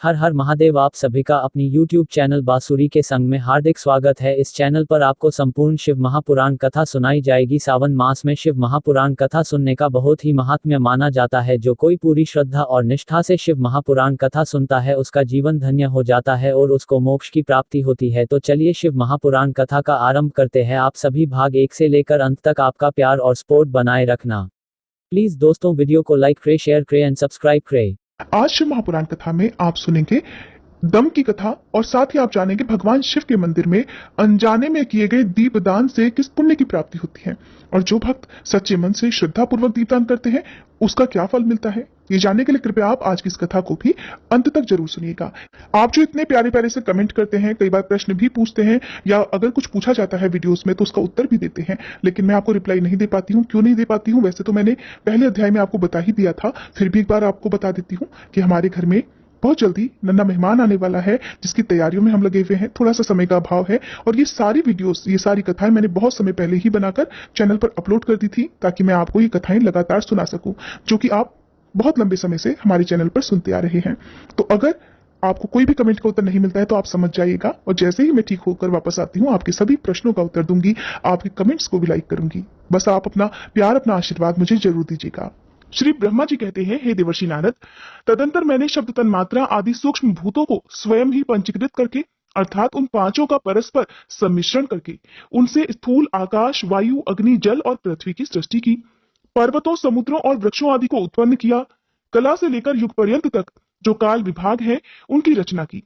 हर हर महादेव। आप सभी का अपनी YouTube चैनल बांसुरी के संग में हार्दिक स्वागत है। इस चैनल पर आपको संपूर्ण शिव महापुराण कथा सुनाई जाएगी। सावन मास में शिव महापुराण कथा सुनने का बहुत ही महात्म्य माना जाता है। जो कोई पूरी श्रद्धा और निष्ठा से शिव महापुराण कथा सुनता है उसका जीवन धन्य हो जाता है और उसको मोक्ष की प्राप्ति होती है। तो चलिए शिव महापुराण कथा का आरंभ करते हैं। आप सभी भाग 1 से लेकर अंत तक आपका प्यार और सपोर्ट बनाए रखना। प्लीज दोस्तों वीडियो को लाइक करें, शेयर करें एंड सब्सक्राइब करें। आज शिव महापुराण कथा में आप सुनेंगे दम की कथा और साथ ही आप जानेंगे भगवान शिव के मंदिर में अनजाने में किए गए दीपदान से किस पुण्य की प्राप्ति होती है और जो भक्त सच्चे मन से श्रद्धा पूर्वक दीपदान करते हैं उसका क्या फल मिलता है। ये जानने के लिए कृपया आप आज की इस कथा को भी अंत तक जरूर सुनिएगा। आप जो इतने प्यारे प्यारे से कमेंट करते हैं, कई बार प्रश्न भी पूछते हैं या अगर कुछ पूछा जाता है वीडियोस में तो उसका उत्तर भी देते हैं, लेकिन मैं आपको रिप्लाई नहीं दे पाती हूँ। क्यों नहीं दे पाती हूँ? वैसे तो मैंने पहले अध्याय में आपको बता ही दिया था, फिर भी एक बार आपको बता देती हूँ कि हमारे घर में बहुत जल्दी नन्ना मेहमान आने वाला है जिसकी तैयारियों में हम लगे हुए हैं। थोड़ा सा समय का अभाव है और ये सारी वीडियोस, ये सारी कथाएं मैंने बहुत समय पहले ही बनाकर चैनल पर अपलोड कर दी थी ताकि मैं आपको ये कथाएं लगातार सुना सकूं, जो कि आप बहुत लंबे समय से हमारे चैनल पर सुनते आ रहे हैं। तो अगर आपको कोई भी कमेंट का उत्तर नहीं मिलता है तो आप समझ जाइएगा और जैसे ही मैं ठीक होकर वापस आती हूँ आपके सभी प्रश्नों का उत्तर दूंगी, आपके कमेंट्स को भी लाइक करूंगी। बस आप अपना प्यार, अपना आशीर्वाद मुझे जरूर दीजिएगा। श्री ब्रह्मा जी कहते हैं, हे देवर्षि नारद, तदंतर मैंने शब्द तन्मात्रा आदि सूक्ष्म भूतों को स्वयं ही पंचीकृत करके अर्थात उन पांचों का परस्पर सम्मिश्रण करके उनसे स्थूल आकाश, वायु, अग्नि, जल और पृथ्वी की सृष्टि की। पर्वतों, समुद्रों और वृक्षों आदि को उत्पन्न किया। कला से लेकर युग पर्यंत तक जो काल विभाग है उनकी रचना की।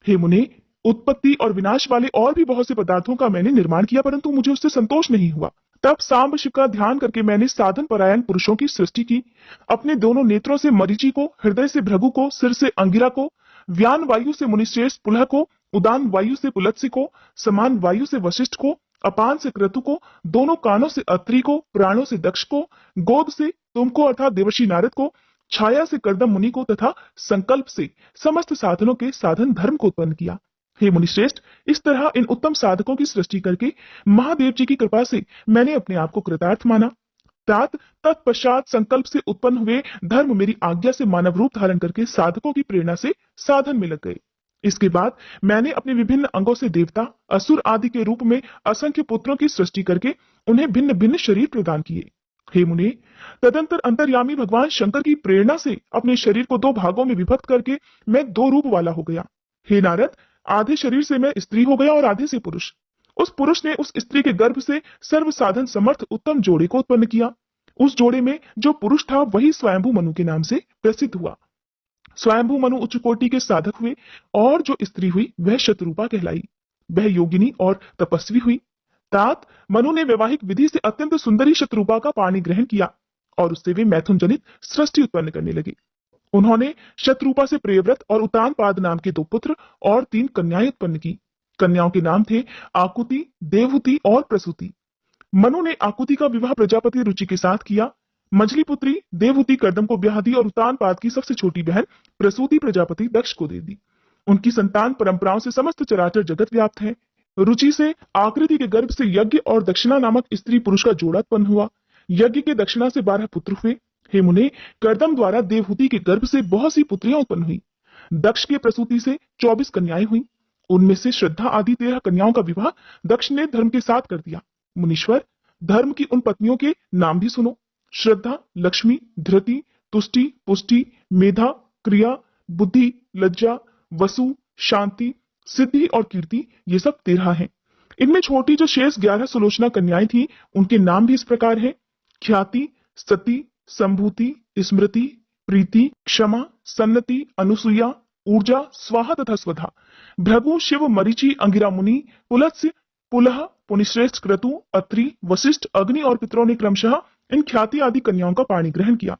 हे मुने, उत्पत्ति और विनाश वाले और भी बहुत से पदार्थों का मैंने निर्माण किया परंतु मुझे उससे संतोष नहीं हुआ। तब सांब शिव का ध्यान करके मैंने साधन परायण पुरुषों की सृष्टि की। अपने दोनों नेत्रों से मरीचि को, हृदय से भृगु को, सिर से अंगिरा को, व्यान वायु से मुनिश्रेष्ठ पुलह को, उदान वायु से पुलत्स्य को, समान वायु से वशिष्ठ को, अपान से क्रतु को, दोनों कानों से अत्रि को, प्राणों से दक्ष को, गोद से तुमको अर्थात देवर्षि नारद को, छाया से कर्दम मुनि को तथा संकल्प से समस्त साधनों के साधन धर्म को उत्पन्न किया। हे मुनिश्रेष्ठ, इस तरह इन उत्तम साधकों की सृष्टि करके महादेव जी की कृपा से मैंने अपने आप को कृतार्थ माना। तत्पश्चात संकल्प से उत्पन्न हुए धर्म मेरी आज्ञा से मानव रूप धारण करके साधकों की प्रेरणा से साधन में लग गए। इसके बाद मैंने अपने विभिन्न अंगों से देवता, असुर आदि के रूप में असंख्य पुत्रों की सृष्टि करके उन्हें भिन्न भिन्न शरीर प्रदान किए। हे मुने, तदंतर अंतर्यामी भगवान शंकर की प्रेरणा से अपने शरीर को 2 भागों में विभक्त करके मैं 2 रूप वाला हो गया। हे नारद, आधे शरीर से मैं स्त्री हो गया और आधे से पुरुष। उस पुरुष ने उस स्त्री के गर्भ से सर्व साधन समर्थ उत्तम जोड़े को उत्पन्न किया। उस जोड़े में जो पुरुष था वही स्वयंभू मनु के नाम से प्रसिद्ध हुआ। स्वयंभू मनु उच्च कोटि के साधक हुए और जो स्त्री हुई वह शतरूपा कहलाई। वह योगिनी और तपस्वी हुई। तात मनु ने वैवाहिक विधि से अत्यंत सुंदरी शतरूपा का पाणी ग्रहण किया और उससे वे मैथुन जनित सृष्टि उत्पन्न करने लगे। उन्होंने शतरूपा से प्रियव्रत और उतानपाद नाम के 2 पुत्र और 3 कन्याएं उत्पन्न की। कन्याओं के नाम थे आकुति, देवहूति और प्रसूति। मनु ने आकुति का विवाह प्रजापति रुचि के साथ किया। मझली पुत्री देवहूति कर्दम को ब्याह दी और उतानपाद की सबसे छोटी बहन प्रसूति प्रजापति दक्ष को दे दी। उनकी संतान परंपराओं से समस्त चराचर जगत व्याप्त है। रुचि से आकृति के गर्भ से यज्ञ और दक्षिणा नामक स्त्री पुरुष का जोड़ा उत्पन्न हुआ। यज्ञ के दक्षिणा से 12 पुत्र हुए। हे मुने, कर्दम द्वारा देवहूति के गर्भ से बहुत सी पुत्रियां उत्पन्न हुई। दक्ष के प्रसूति से 24 कन्याएं हुई। उनमें से श्रद्धा आदि 13 कन्याओं का विवाह दक्ष ने धर्म के साथ कर दिया। मुनीश्वर, धर्म की उन पत्नियों के नाम भी सुनो। श्रद्धा, लक्ष्मी, धृति, तुष्टि, पुष्टि, मेधा, क्रिया, बुद्धि, लज्जा, वसु, शांति, सिद्धि और कीर्ति, ये सब 13 हैं। इनमें छोटी जो शेष 11 सुलोचना कन्याएं थी उनके नाम भी इस प्रकार है: ख्याति, सती, संभूति, स्मृति, प्रीति, क्षमा, सन्नति, अनुसुईया, ऊर्जा, स्वाहा तथा स्वधा। भृगु, शिव, मरीचि, अंगिरा मुनि, पुलत्स्य, पुलह, पुनिश्रेष्ठ, क्रतु, अत्रि, वशिष्ठ, अग्नि और पितरों ने क्रमशः इन ख्याति आदि कन्याओं का पाणी ग्रहण किया।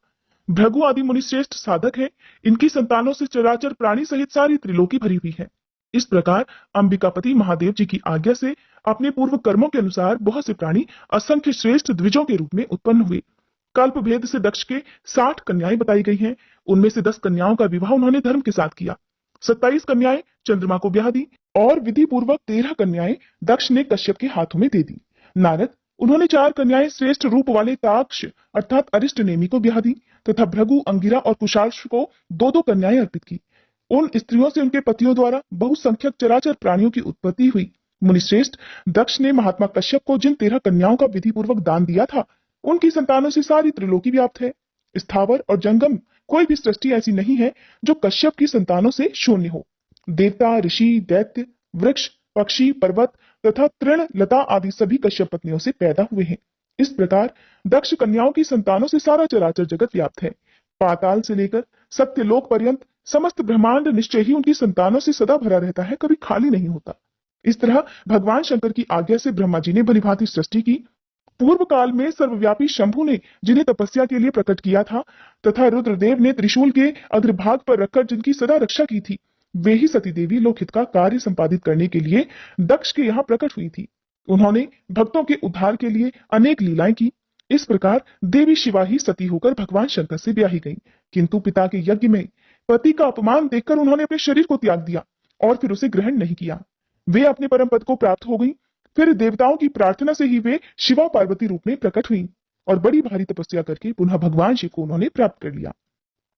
भृगु आदि मुनिश्रेष्ठ साधक है। इनकी संतानों से चराचर प्राणी सहित सारी त्रिलोकी भरी हुई है। इस प्रकार अंबिकापति महादेव जी की आज्ञा से अपने पूर्व कर्मों के अनुसार बहुत से प्राणी असंख्य श्रेष्ठ द्विजों के रूप में उत्पन्न हुए। कल्प भेद से दक्ष के 60 कन्याएं बताई गई हैं। उनमें से 10 कन्याओं का विवाह उन्होंने धर्म के साथ किया। 27 कन्याएं चंद्रमा को ब्याह दी और विधि पूर्वक 13 कन्याएं दक्ष ने कश्यप के हाथों में दे दी। नारद, उन्होंने 4 कन्याएं श्रेष्ठ रूप वाले ताक्ष अर्थात अरिष्ट नेमि को ब्याह दी तथा भृगु, अंगिरा और कुशाश्व को 2-2 कन्याएं अर्पित की। उन स्त्रियों से उनके पतियों द्वारा बहुसंख्यक चराचर प्राणियों की उत्पत्ति हुई। मुनिश्रेष्ठ, दक्ष ने महात्मा कश्यप को जिन 13 कन्याओं का विधि पूर्वक दान दिया था, उनकी संतानों से सारी त्रिलोकी व्याप्त है। स्थावर और जंगम कोई भी सृष्टि ऐसी नहीं है जो कश्यप की संतानों से शून्य हो। देवता, ऋषि, दैत्य, वृक्ष, पक्षी, पर्वत तथा तृण, लता आदि सभी कश्यप पत्नियों से पैदा हुए हैं। इस प्रकार दक्ष कन्याओं की संतानों से सारा चराचर जगत व्याप्त है। पाताल से लेकर सत्यलोक पर्यंत समस्त ब्रह्मांड निश्चय ही उनकी संतानों से सदा भरा रहता है, कभी खाली नहीं होता। इस तरह भगवान शंकर की आज्ञा से ब्रह्मा जी ने भलीभांति सृष्टि की। पूर्व काल में सर्वव्यापी शंभु ने जिन्हें तपस्या के लिए प्रकट किया था तथा रुद्रदेव ने त्रिशूल के अग्रभाग पर रखकर जिनकी सदा रक्षा की थी, वे ही सती देवी लोकहित का कार्य संपादित करने के लिए दक्ष के यहाँ प्रकट हुई थी। उन्होंने भक्तों के उद्धार के लिए अनेक लीलाएं की। इस प्रकार देवी शिवा ही सती होकर भगवान शंकर से ब्याही गई, किंतु पिता के यज्ञ में पति का अपमान देखकर उन्होंने अपने शरीर को त्याग दिया और फिर उसे ग्रहण नहीं किया। वे अपने परम पद को प्राप्त हो गई। फिर देवताओं की प्रार्थना से ही वे शिवा पार्वती रूप में प्रकट हुई और बड़ी भारी तपस्या करके पुनः भगवान शिव को उन्होंने प्राप्त कर लिया।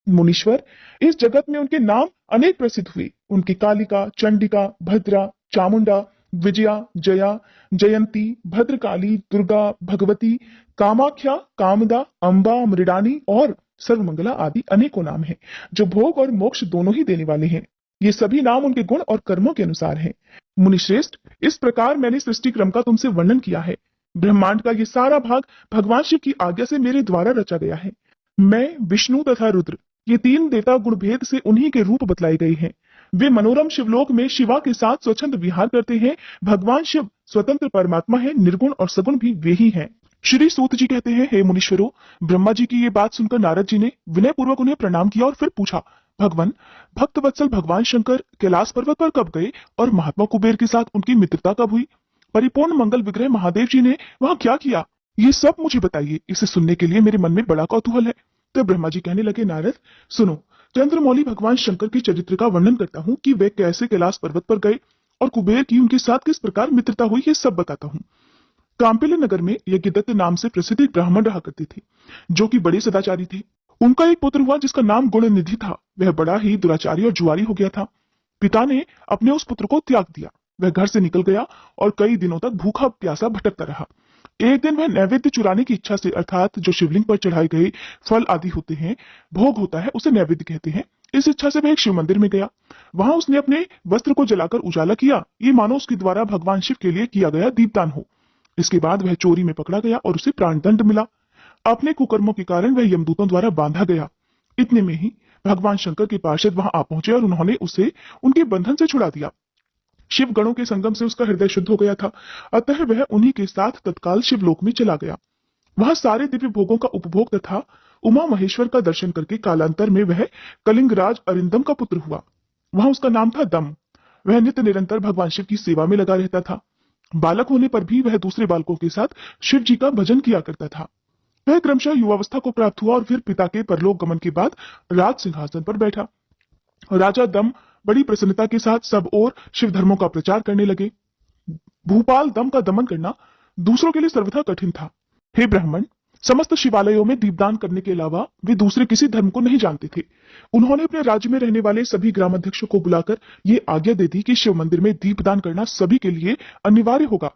मुनीश्वर, इस जगत में उनके नाम अनेक प्रसिद्ध हुए। उनकी कालिका, चंडिका, भद्रा, चामुंडा, विजया, जया, जयंती, भद्रकाली, दुर्गा, भगवती, कामाख्या, कामदा, अंबा, मृडानी और सर्वमंगला आदि अनेकों नाम हैं, जो भोग और मोक्ष दोनों ही देने वाले हैं। ये सभी नाम उनके गुण और कर्मों के अनुसार हैं। मुनिश्रेष्ठ, इस प्रकार मैंने सृष्टि क्रम का तुमसे वर्णन किया है। ब्रह्मांड का ये सारा भाग भगवान शिव की आज्ञा से मेरे द्वारा रचा गया है। मैं, विष्णु तथा रुद्र, ये तीन देवता गुण भेद से उन्हीं के रूप बतलाए गए हैं। वे मनोरम शिवलोक में शिवा के साथ स्वच्छंद विहार करते हैं। भगवान शिव स्वतंत्र परमात्मा है, निर्गुण और सगुण भी वे ही हैं। श्री सूत जी कहते हैं, हे मुनीश्वरों, ब्रह्मा जी की ये बात सुनकर नारद जी ने विनय पूर्वक उन्हें प्रणाम किया और फिर पूछा, भगवान, भक्त वत्सल भगवान शंकर कैलाश पर्वत पर कब गए और महात्मा कुबेर के साथ उनकी मित्रता कब हुई? परिपूर्ण मंगल विग्रह महादेव जी ने वहां क्या किया? ये सब मुझे बताइए। इसे सुनने के लिए मेरे मन में बड़ा कौतूहल है। तो ब्रह्मा जी कहने लगे, नारद सुनो, चंद्रमौली भगवान शंकर के चरित्र का वर्णन करता हूँ कि वे कैसे कैलाश पर्वत पर गए और कुबेर की उनके साथ किस प्रकार मित्रता हुई, ये सब बताता हूँ। कांपिल्य नगर में यज्ञदत्त नाम से प्रसिद्ध एक ब्राह्मण रहा करते थे, जो कि बड़े सदाचारी थे। उनका एक पुत्र हुआ जिसका नाम गुणनिधि था। वह बड़ा ही दुराचारी और जुआरी हो गया था। पिता ने अपने उस पुत्र को त्याग दिया। वह घर से निकल गया और कई दिनों तक भूखा प्यासा भटकता रहा। एक दिन वह नैवेद्य चुराने की इच्छा से, अर्थात जो शिवलिंग पर चढ़ाए गए फल आदि होते हैं, भोग होता है, उसे नैवेद्य कहते हैं, इस इच्छा से वह एक शिव मंदिर में गया। वहां उसने अपने वस्त्र को जलाकर उजाला किया, ये मानो उसके द्वारा भगवान शिव के लिए किया गया दीपदान हो। इसके बाद वह चोरी में पकड़ा गया और उसे प्राणदंड मिला। अपने कुकर्मों के कारण वह यमदूतों द्वारा बांधा गया। इतने में ही भगवान शंकर के पार्षद वहां आ पहुंचे और उन्होंने उसे उनके बंधन से छुड़ा दिया। शिव गणों के संगम से उसका हृदय शुद्ध हो गया था, अतः वह उन्हीं के साथ तत्काल शिवलोक में चला गया। वहां सारे दिव्य भोगों का उपभोग तथा उमा महेश्वर का दर्शन करके कालांतर में वह कलिंगराज अरिंदम का पुत्र हुआ। वहां उसका नाम था दम। वह नित्य निरंतर भगवान शिव की सेवा में लगा रहता था। बालक होने पर भी वह दूसरे बालकों के साथ शिव जी का भजन किया करता था। वह क्रमशः युवावस्था को प्राप्त हुआ और फिर पिता के परलोक गमन के बाद राज सिंहासन पर बैठा। राजा दम बड़ी प्रसन्नता के साथ सब ओर शिव धर्मों का प्रचार करने लगे। भूपाल दम का दमन करना दूसरों के लिए सर्वथा कठिन था। हे ब्राह्मण, समस्त शिवालयों में दीपदान करने के अलावा वे दूसरे किसी धर्म को नहीं जानते थे। उन्होंने अपने राज्य में रहने वाले सभी ग्रामाध्यक्षों को बुलाकर ये आज्ञा दे दी कि शिव मंदिर में दीपदान करना सभी के लिए अनिवार्य होगा।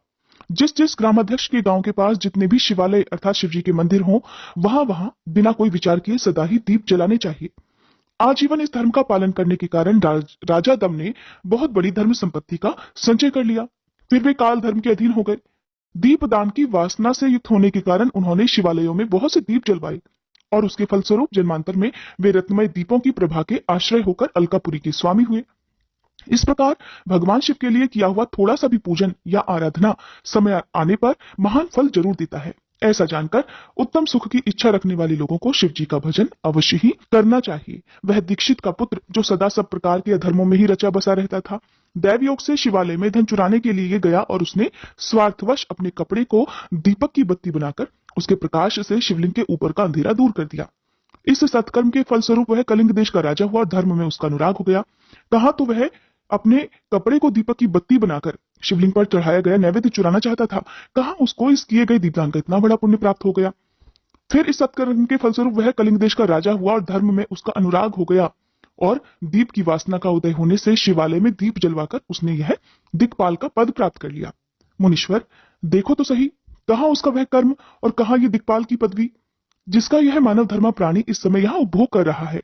जिस जिस ग्रामाध्यक्ष के गांव के पास जितने भी शिवालय अर्थात शिव जी के मंदिर हों, वहां वहां बिना कोई विचार किए सदा ही दीप जलाने चाहिए। आजीवन इस धर्म का पालन करने के कारण राजा दम ने बहुत बड़ी धर्म संपत्ति का संचय कर लिया। फिर वे काल धर्म के अधीन हो गए। दीपदान की वासना से युक्त होने के कारण उन्होंने शिवालयों में बहुत से दीप जलवाए और उसके फलस्वरूप जन्मांतर में वे रत्नमय दीपों की प्रभा के आश्रय होकर अलकापुरी के स्वामी हुए। इस प्रकार भगवान शिव के लिए किया हुआ थोड़ा सा भी पूजन या आराधना समय आने पर महान फल जरूर देता है। ऐसा जानकर उत्तम सुख की इच्छा रखने वाले लोगों को शिव जी का भजन अवश्य ही करना चाहिए। वह दीक्षित का पुत्र जो सदा सब प्रकार के अधर्मों में ही रचा बसा रहता था, दैव योग से शिवालय में धन चुराने के लिए गया और उसने स्वार्थवश अपने कपड़े को दीपक की बत्ती बनाकर उसके प्रकाश से शिवलिंग के ऊपर का अंधेरा दूर कर दिया। इस सत्कर्म के फलस्वरूप वह कलिंग देश का राजा हुआ और धर्म में उसका अनुराग हो गया। कहा तो वह अपने कपड़े को दीपक की बत्ती बनाकर शिवलिंग पर चढ़ाया गया नैवेद्य चुराना चाहता था, कहा उसको इस किए गए दीपदान का इतना बड़ा पुण्य प्राप्त हो गया। फिर इस सत्कर्म के फलस्वरूप वह कलिंग देश का राजा हुआ और धर्म में उसका अनुराग हो गया। और दीप की वासना का उदय होने से शिवालय में दीप जलवाकर उसने यह दिक्पाल का पद प्राप्त कर लिया। मुनीश्वर, देखो तो सही, कहाँ उसका वह कर्म और कहाँ ये दिक्पाल की पदवी, जिसका यह मानव धर्मा प्राणी इस समय यहाँ उपभोग कर रहा है।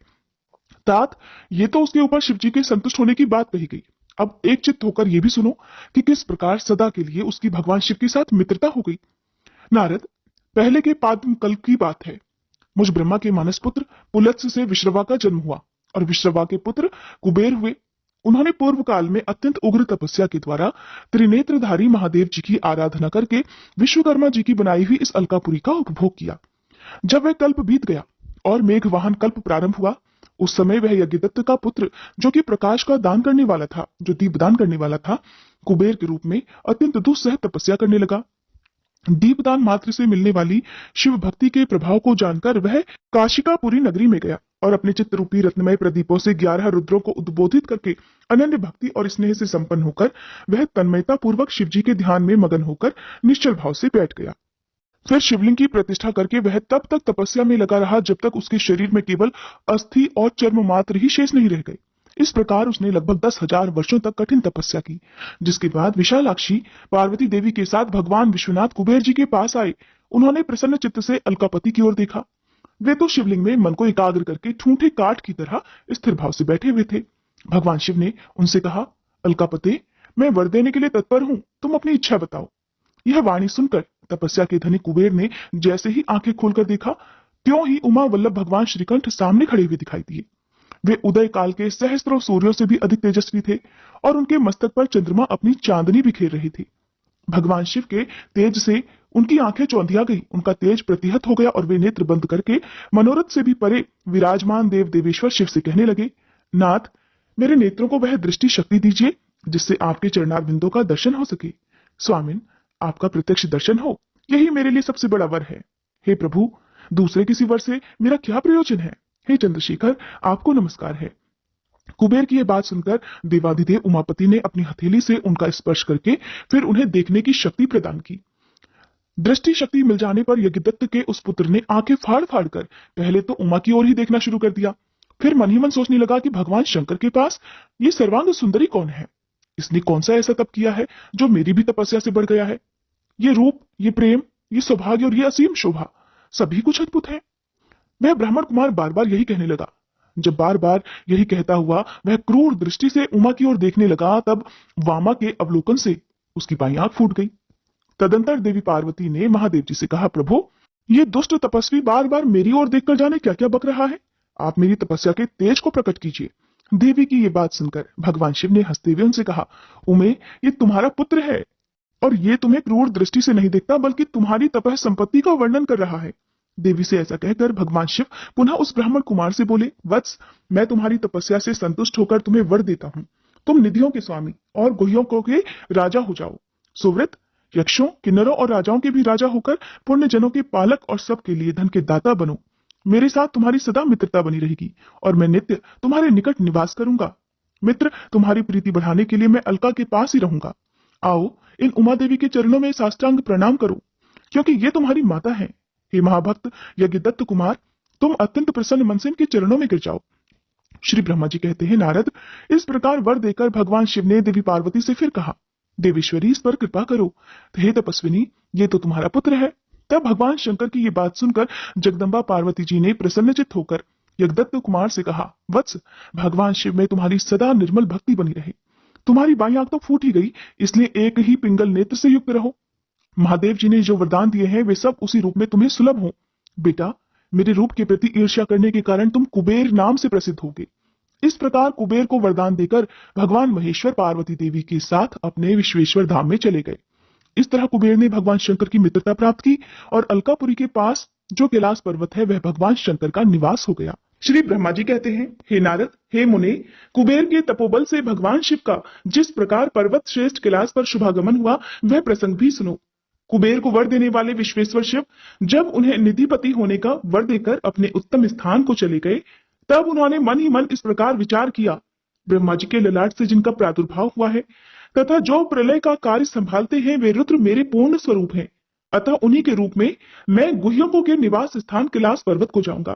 तात, ये तो उसके ऊपर शिवजी के संतुष्ट होने की बात कही गई। अब एक चित्त होकर यह भी सुनो कि किस प्रकार सदा के लिए उसकी भगवान शिव के साथ मित्रता हो गई। नारद, पहले के पाद्म कल की बात है। मुझ ब्रह्मा के मानस पुत्र पुलत्स से विश्रवा का जन्म हुआ और विश्रवा के पुत्र कुबेर हुए। उन्होंने पूर्व काल में अत्यंत उग्र तपस्या के द्वारा त्रिनेत्रधारी महादेव जी की आराधना करके विश्वकर्मा जी की बनाई हुई इस अलकापुरी का उपभोग किया। जब वह कल्प बीत गया और मेघ वाहन कल्प प्रारंभ हुआ, उस समय वह यज्ञदत्त का पुत्र, जो कि प्रकाश का दान करने वाला था, जो दीपदान करने वाला था, कुबेर के रूप में अत्यंत दुस्सह तपस्या करने लगा। दीपदान मात्र से मिलने वाली शिव भक्ति के प्रभाव को जानकर वह काशिकापुरी नगरी में गया और अपने चित्त रूपी रत्नमय प्रदीपों से 11 रुद्रों को उद्बोधित करके अनन्य भक्ति और स्नेह से संपन्न होकर वह तन्मयता पूर्वक शिवजी के ध्यान में मगन होकर निश्चल भाव से बैठ गया। फिर शिवलिंग की प्रतिष्ठा करके वह तब तक तपस्या में लगा रहा जब तक उसके शरीर में केवल अस्थि और चर्म मात्र ही शेष नहीं रह गए। इस प्रकार उसने लगभग 10,000 वर्षों तक कठिन तपस्या की, जिसके बाद विशालाक्षी पार्वती देवी के साथ भगवान विश्वनाथ कुबेर जी के पास आए। उन्होंने प्रसन्न चित्त से अलकापति की ओर देखा। वे तो शिवलिंग में मन को एकाग्र करके ठूंठे काठ की तरह स्थिर भाव से बैठे हुए थे। भगवान शिव ने उनसे कहा, अलकापते, मैं वर देने के लिए तत्पर हूं, तुम अपनी इच्छा बताओ। यह वाणी सुनकर तपस्या के धनी कुबेर ने जैसे ही आंखें खोलकर देखा, त्यों ही उमा वल्लभ भगवान श्रीकंठ सामने खड़े हुए दिखाई दिए। वे उदय काल के सहस्त्रों सूर्यों से भी अधिक तेजस्वी थे और उनके मस्तक पर चंद्रमा अपनी चांदनी बिखेर रही थी। भगवान शिव के तेज से उनकी आंखें चौंधिया गई, उनका तेज प्रतिहत हो गया और वे नेत्र बंद करके मनोरथ से भी परे विराजमान देव देवेश्वर शिव से कहने लगे, नाथ, मेरे नेत्रों को वह दृष्टि शक्ति दीजिए जिससे आपके चरणार बिंदों का दर्शन हो सके। स्वामिन, आपका प्रत्यक्ष दर्शन हो, यही मेरे लिए सबसे बड़ा वर है। हे प्रभु, दूसरे किसी वर से मेरा क्या प्रयोजन है। हे चंद्रशेखर, आपको नमस्कार है। कुबेर की यह बात सुनकर देवाधिदेव उमापति ने अपनी हथेली से उनका स्पर्श करके फिर उन्हें देखने की शक्ति प्रदान की। दृष्टि शक्ति मिल जाने पर यज्ञदत्त के उस पुत्र ने आंखें फाड़ फाड़ कर पहले तो उमा की ओर ही देखना शुरू कर दिया। फिर मन ही मन सोचने लगा कि भगवान शंकर के पास ये सर्वांग सुंदरी कौन है। इसने कौन सा ऐसा तप किया है जो मेरी भी तपस्या से बढ़ गया है। ये रूप, ये प्रेम, ये सौभाग्य और ये असीम शोभा, सभी कुछ अद्भुत है। वह ब्राह्मण कुमार बार बार यही कहने लगा। जब बार बार यही कहता हुआ वह क्रूर दृष्टि से उमा की ओर देखने लगा, तब वामा के अवलोकन से उसकी बाईं आंख फूट गई। तदंतर देवी पार्वती ने महादेव जी से कहा, प्रभु, ये दुष्ट तपस्वी बार बार मेरी ओर देखकर जाने क्या क्या बक रहा है। आप मेरी तपस्या के तेज को प्रकट कीजिए। देवी की ये बात सुनकर भगवान शिव ने हंसते हुए उनसे कहा, उमे, ये तुम्हारा पुत्र है और ये तुम्हें क्रूर दृष्टि से नहीं देखता बल्कि तुम्हारी तपह संपत्ति का वर्णन कर रहा है। देवी से ऐसा कहकर भगवान शिव पुनः उस ब्राह्मण कुमार से बोले, वत्स, मैं तुम्हारी तपस्या से संतुष्ट होकर तुम्हें वर देता हूँ। तुम निधियों के स्वामी और गुह्यों के राजा हो जाओ। सुव्रत, यक्षों, किन्नरों और राजाओं के भी राजा होकर पुण्य जनों के पालक और सबके लिए धन के दाता बनो। मेरे साथ तुम्हारी सदा मित्रता बनी रहेगी और मैं नित्य तुम्हारे निकट निवास करूंगा। मित्र, तुम्हारी प्रीति बढ़ाने के लिए मैं अलका के पास ही रहूंगा। आओ, इन उमा देवी के चरणों में साष्टांग प्रणाम करो, क्योंकि ये तुम्हारी माता है। हे महाभक्त यज्ञदत्त कुमार, तुम अत्यंत प्रसन्न मन से इनके चरणों में गिर जाओ। श्री ब्रह्मा जी कहते हैं, नारद, इस प्रकार वर देकर भगवान शिव ने देवी पार्वती से फिर कहा, देवेश्वरी, इस पर कृपा करो। हे तपस्विनी, ये तो तुम्हारा पुत्र है। तब भगवान शंकर की ये बात सुनकर जगदम्बा पार्वती जी ने प्रसन्नचित्त होकर यज्ञदत्त कुमार से कहा, वत्स, भगवान शिव में तुम्हारी सदा निर्मल भक्ति बनी रहे। तुम्हारी बाईं आंख तो फूट ही गई, इसलिए एक ही पिंगल नेत्र से युक्त रहो। महादेव जी ने जो वरदान दिए हैं वे सब उसी रूप में तुम्हें सुलभ हो। बेटा, मेरे रूप के प्रति ईर्ष्या करने के कारण तुम कुबेर नाम से प्रसिद्ध होगे। इस प्रकार कुबेर को वरदान देकर भगवान महेश्वर पार्वती देवी के साथ अपने विश्वेश्वर धाम में चले गए। इस तरह कुबेर ने भगवान शंकर की मित्रता प्राप्त की और अलकापुरी के पास जो कैलाश पर्वत है वह भगवान शंकर का निवास हो गया। श्री ब्रह्मा जी कहते हैं, हे नारद, हे मुने, कुबेर के तपोबल से भगवान शिव का जिस प्रकार पर्वत श्रेष्ठ कैलाश पर शुभागमन हुआ वह प्रसंग भी सुनो। कुबेर को वर देने वाले विश्वेश्वर शिव जब उन्हें निधिपति होने का वर देकर अपने उत्तम स्थान को चले गए, तब उन्होंने मन ही मन इस प्रकार विचार किया, ब्रह्मा जी के ललाट से जिनका प्रादुर्भाव हुआ है तथा जो प्रलय का कार्य संभालते हैं वे रुद्र मेरे पूर्ण स्वरूप हैं। अतः उन्हीं के रूप में मैं गुह्यकों के निवास स्थान कैलाश पर्वत को जाऊंगा।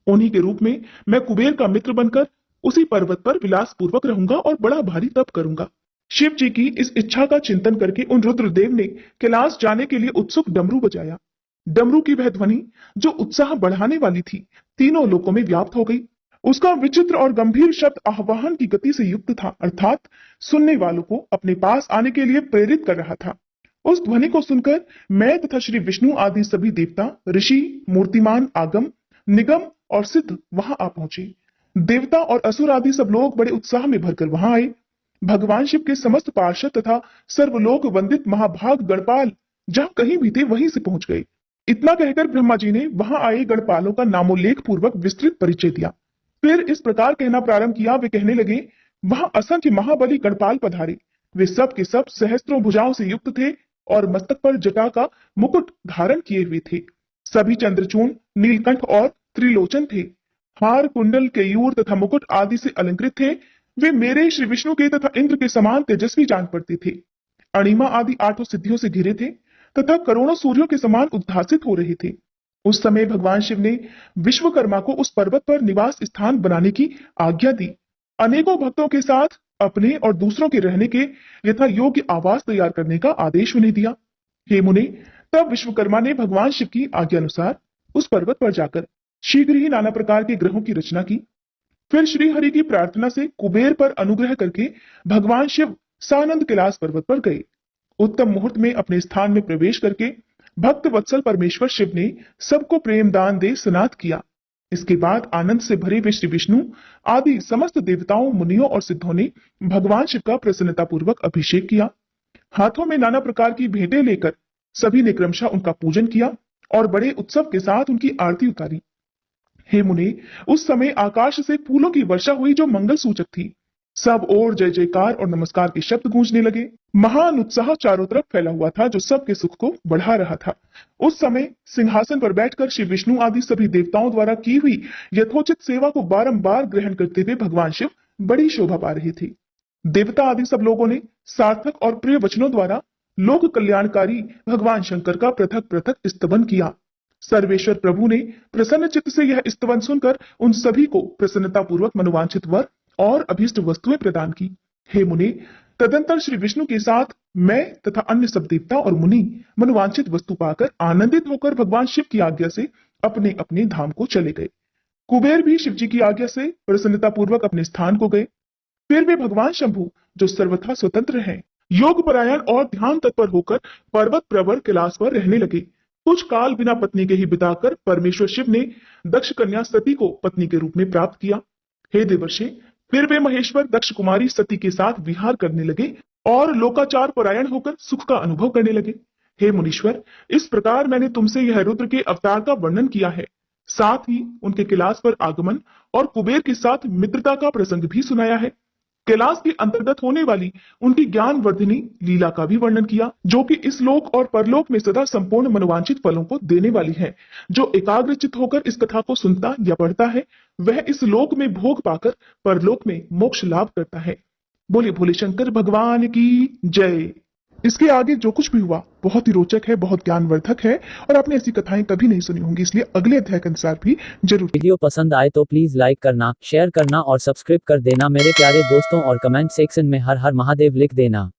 उन्हीं के रूप में मैं कुबेर का मित्र बनकर उसी पर्वत पर विलास पूर्वक रहूंगा और बड़ा भारी तप करूंगा। शिव जी की इस इच्छा का चिंतन करके उन रुद्रदेव ने कैलाश जाने के लिए उत्सुक डमरू बजाया। डमरू की वह ध्वनि जो उत्साह बढ़ाने वाली थी, तीनों लोकों में व्याप्त हो गई। उसका विचित्र और गंभीर शब्द आह्वान की गति से युक्त था, अर्थात सुनने वालों को अपने पास आने के लिए प्रेरित कर रहा था। उस ध्वनि को सुनकर मैं तथा श्री विष्णु आदि सभी देवता, ऋषि, मूर्तिमान, आगम, निगम और सिद्ध वहां आ पहुंचे। देवता और असुर आदि सब लोग बड़े उत्साह में भरकर वहां आए। भगवान शिव के समस्त पार्षद तथा सर्वलोक वंदित महाभाग गणपाल जहां कहीं भी थे वहीं से पहुंच गए। इतना कहकर ब्रह्मा जी ने वहां आए गणपालों का नामोल्लेख पूर्वक विस्तृत परिचय दिया। फिर इस प्रकार कहना प्रारंभ किया। वे कहने लगे, वहां असंख्य महाबली गणपाल पधारे। वे सब के सब सहस्त्रों भुजाओं से युक्त थे और मस्तक पर जटा का मुकुट धारण किए हुए थे। सभी चंद्रचूर्ण, नीलकंठ और त्रिलोचन थे। हार, कुंडल, केयूर तथा मुकुट आदि से अलंकृत थे। वे मेरे, श्री विष्णु के तथा इंद्र के समान तेजस्वी जान पड़ते थे। अणिमा आदि 8 सिद्धियों से घिरे थे तथा करोड़ों सूर्यों के समान उद्भासित हो रहे थे। उस समय भगवान शिव ने विश्वकर्मा को उस पर्वत पर निवास स्थान बनाने की आज्ञा दी। अनेकों भक्तों के साथ अपने और दूसरों के रहने के यथा योग्य आवास तैयार करने का आदेश उन्हें दिया। हे मुने, तब विश्वकर्मा ने भगवान शिव की आज्ञा अनुसार उस पर्वत पर जाकर शीघ्र ही नाना प्रकार के ग्रहों की रचना की। फिर श्री हरि की प्रार्थना से कुबेर पर अनुग्रह करके भगवान शिव सानंद कैलाश पर्वत पर गए। उत्तम मुहूर्त में अपने स्थान में प्रवेश करके भक्त वत्सल परमेश्वर शिव ने सबको प्रेम दान दे स्नात किया। इसके बाद आनंद से भरे हुए श्री विष्णु आदि समस्त देवताओं, मुनियों और सिद्धों ने भगवान शिव का प्रसन्नता पूर्वक अभिषेक किया। हाथों में नाना प्रकार की भेंटें लेकर सभी ने क्रमशः उनका पूजन किया और बड़े उत्सव के साथ उनकी आरती उतारी। हे मुने, उस समय आकाश से फूलों की वर्षा हुई जो मंगल सूचक थी। सब ओर जय जयकार और नमस्कार के शब्द गूंजने लगे। महान उत्साह चारों तरफ फैला हुआ था जो सबके सुख को बढ़ा रहा था। उस समय सिंहासन पर बैठकर श्री विष्णु आदि सभी देवताओं द्वारा की हुई यथोचित सेवा को बारंबार ग्रहण करते हुए भगवान शिव बड़ी शोभा पा रहे थे। देवता आदि सब लोगों ने सार्थक और प्रिय वचनों द्वारा लोक कल्याणकारी भगवान शंकर का पृथक पृथक स्तवन किया। सर्वेश्वर प्रभु ने प्रसन्न चित्त से यह स्तवन सुनकर उन सभी को प्रसन्नता पूर्वक मनोवांछित वर और अभीष्ट वस्तुएं प्रदान की। हे मुने, तदंतर श्री विष्णु के साथ मैं तथा अन्य सब देवता और मुनि मनोवांछित वस्तु पाकर आनंदित होकर भगवान शिव की आज्ञा से अपने अपने धाम को चले गए। कुबेर भी शिव जी की आज्ञा से प्रसन्नता पूर्वक अपने स्थान को गए। फिर वे भगवान शंभु, जो सर्वथा स्वतंत्र हैं, योग परायण और ध्यान तत्पर होकर पर्वत प्रवर कैलाश पर रहने लगे। कुछ काल बिना पत्नी के ही बिताकर परमेश्वर शिव ने दक्ष कन्या सती को पत्नी के रूप में प्राप्त किया। हे देवर्षि, फिर वे महेश्वर दक्ष कुमारी सती के साथ विहार करने लगे और लोकाचार परायण होकर सुख का अनुभव करने लगे। हे मुनीश्वर, इस प्रकार मैंने तुमसे यह रुद्र के अवतार का वर्णन किया है। साथ ही उनके कैलाश पर आगमन और कुबेर के साथ मित्रता का प्रसंग भी सुनाया है। कैलाश के अंतर्गत होने वाली उनकी ज्ञान वर्धिनी लीला का भी वर्णन किया, जो कि इस लोक और परलोक में सदा संपूर्ण मनोवांछित फलों को देने वाली है। जो एकाग्रचित होकर इस कथा को सुनता या पढ़ता है, वह इस लोक में भोग पाकर परलोक में मोक्ष लाभ करता है। बोले भोले शंकर भगवान की जय। इसके आगे जो कुछ भी हुआ बहुत ही रोचक है, बहुत ज्ञानवर्धक है और आपने ऐसी कथाएं कभी नहीं सुनी होंगी, इसलिए अगले अध्याय के अनुसार भी जरूर। वीडियो पसंद आए तो प्लीज लाइक करना, शेयर करना और सब्सक्राइब कर देना मेरे प्यारे दोस्तों, और कमेंट सेक्शन में हर हर महादेव लिख देना।